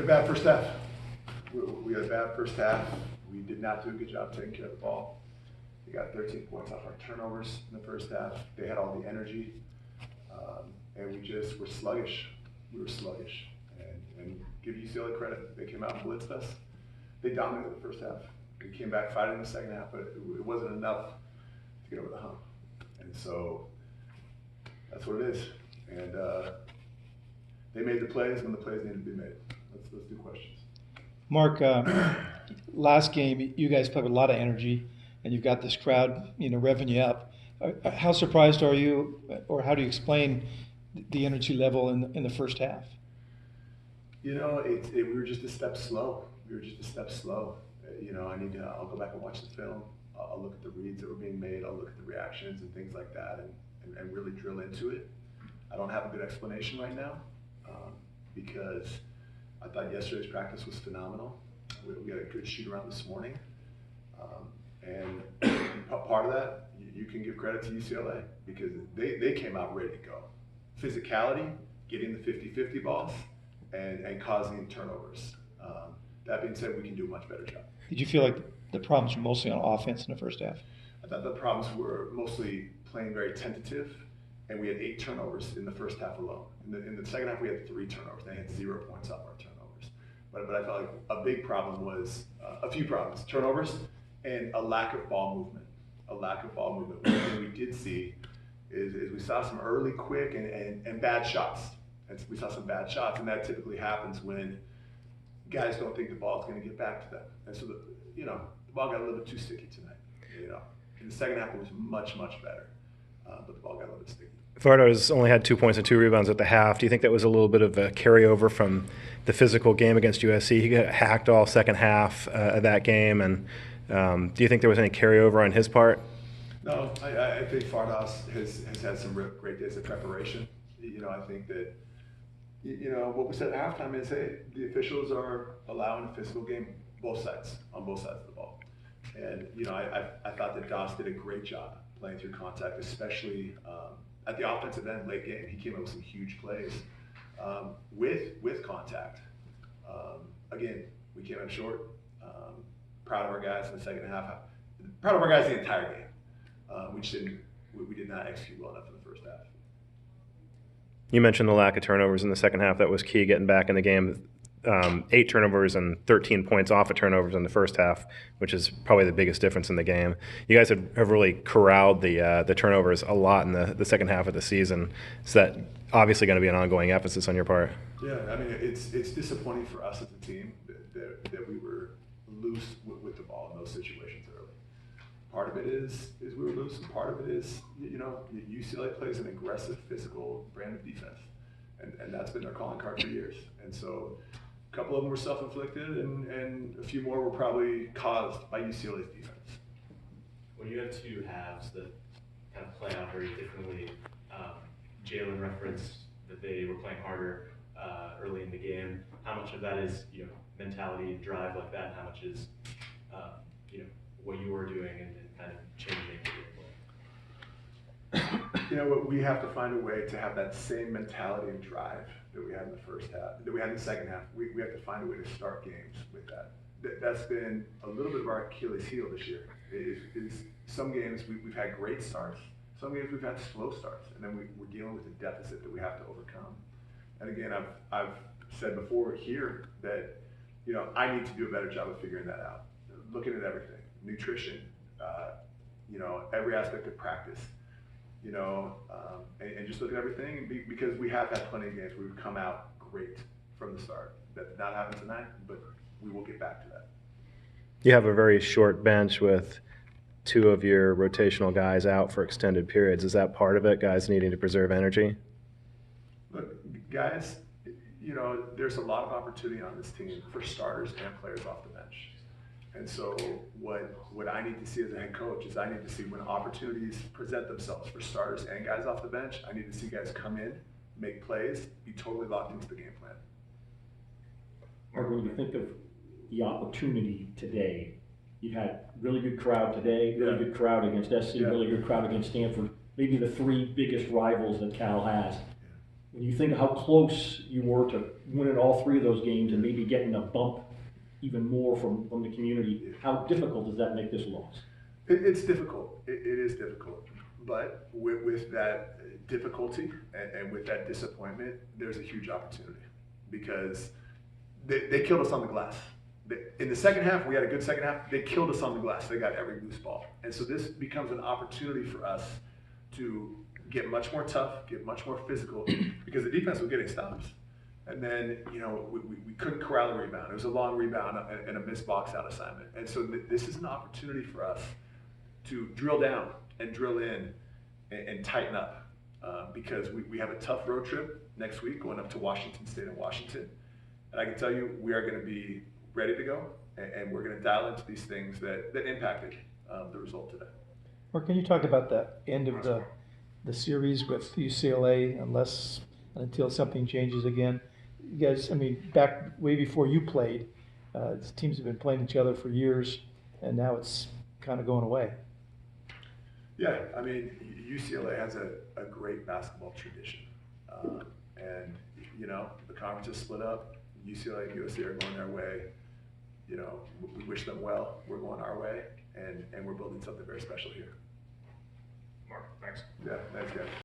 had a bad first half. We had a bad first half. We did not do a good job taking care of the ball. We got 13 points off our turnovers in the first half. They had all the energy, and we just were sluggish. We were sluggish. And give UCLA credit, they came out and blitzed us. They dominated the first half. We came back fighting in the second half, but it wasn't enough to get over the hump. And so that's what it is. And they made the plays when the plays needed to be made. Let's do questions. Mark, last game you guys played with a lot of energy, and you've got this crowd, revving you up. How surprised are you, or how do you explain the energy level in the first half? We were just a step slow. I'll go back and watch the film. I'll look at the reads that were being made. I'll look at the reactions and things like that, and really drill into it. I don't have a good explanation right now because I thought yesterday's practice was phenomenal. We had a good shoot around this morning, and part of that you can give credit to UCLA because they came out ready to go. Physicality, getting the 50-50 balls, and causing turnovers. That being said, we can do a much better job. Did you feel like the problems were mostly on offense in the first half? I thought the problems were mostly playing very tentative, and we had 8 turnovers in the first half alone. In the second half, we had 3 turnovers. They had 0 points off our turnovers. But I felt like a big problem was a few problems: turnovers and a lack of ball movement. One thing we did see is we saw some early, quick, and bad shots. And we saw some bad shots, and that typically happens when guys don't think the ball's going to get back to them. And so the ball got a little bit too sticky tonight. In the second half, it was much better, but the ball got a little bit sticky. Farda's only had 2 points and 2 rebounds at the half. Do you think that was a little bit of a carryover from the physical game against USC? He got hacked all second half of that game, and do you think there was any carryover on his part? No, I think Fardas has had some great days of preparation. I think that what we said at halftime is, hey, the officials are allowing a physical game on both sides of the ball. And, I thought that Doss did a great job playing through contact, especially at the offensive end late game. He came up with some huge plays with contact. Again, we came up short. Proud of our guys in the second half. Proud of our guys the entire game. We did not execute well enough in the first half. You mentioned the lack of turnovers in the second half. That was key getting back in the game. 8 turnovers and 13 points off of turnovers in the first half, which is probably the biggest difference in the game. You guys have really corralled the turnovers a lot in the second half of the season. Is that obviously going to be an ongoing emphasis on your part? Yeah, I mean, it's disappointing for us as a team that we were loose with the ball in those situations early. Part of it is we were loose, and part of it is, UCLA plays an aggressive, physical brand of defense, and that's been their calling card for years. And so a couple of them were self-inflicted, and a few more were probably caused by UCLA's defense. When you have 2 halves that kind of play out very differently, Jalen referenced that they were playing harder early in the game. How much of that is mentality and drive like that, and how much is what you were doing and kind of changing your play? We have to find a way to have that same mentality and drive that we had in the first half, that we had in the second half. We have to find a way to start games with that. That's been a little bit of our Achilles heel this year. Some games we've had great starts, some games we've had slow starts, and then we're dealing with a deficit that we have to overcome. And again, I've said before here that I need to do a better job of figuring that out, looking at everything. Nutrition, every aspect of practice, and just look at everything, because we have had plenty of games where we've come out great from the start. That did not happen tonight, but we will get back to that. You have a very short bench with 2 of your rotational guys out for extended periods. Is that part of it, guys needing to preserve energy? Look, guys, there's a lot of opportunity on this team for starters and players off the bench. And so what I need to see as a head coach is I need to see when opportunities present themselves for starters and guys off the bench, I need to see guys come in, make plays, be totally locked into the game plan. Mark, when you think of the opportunity today, you had really good crowd today, really good crowd against SC, really good crowd against Stanford, maybe the 3 biggest rivals that Cal has. When you think of how close you were to winning all three of those games and maybe getting a bump even more from the community, how difficult does that make this loss? It's difficult. It is difficult. But with that difficulty and with that disappointment, there's a huge opportunity because they killed us on the glass. In the second half, we had a good second half. They killed us on the glass. They got every loose ball. And so this becomes an opportunity for us to get much more tough, get much more physical, because the defense was getting stops. And then, we couldn't corral a rebound. It was a long rebound and a missed box out assignment. And so this is an opportunity for us to drill down and drill in and tighten up because we have a tough road trip next week going up to Washington State and Washington. And I can tell you, we are going to be ready to go, and we're going to dial into these things that impacted the result today. Or can you talk about the end of the series with UCLA, until something changes again? You guys, back way before you played, these teams have been playing each other for years, and now it's kind of going away. Yeah, UCLA has a great basketball tradition. And, the conference is split up. UCLA and USC are going their way. We wish them well. We're going our way, and we're building something very special here. Mark, thanks. Yeah, thanks, guys.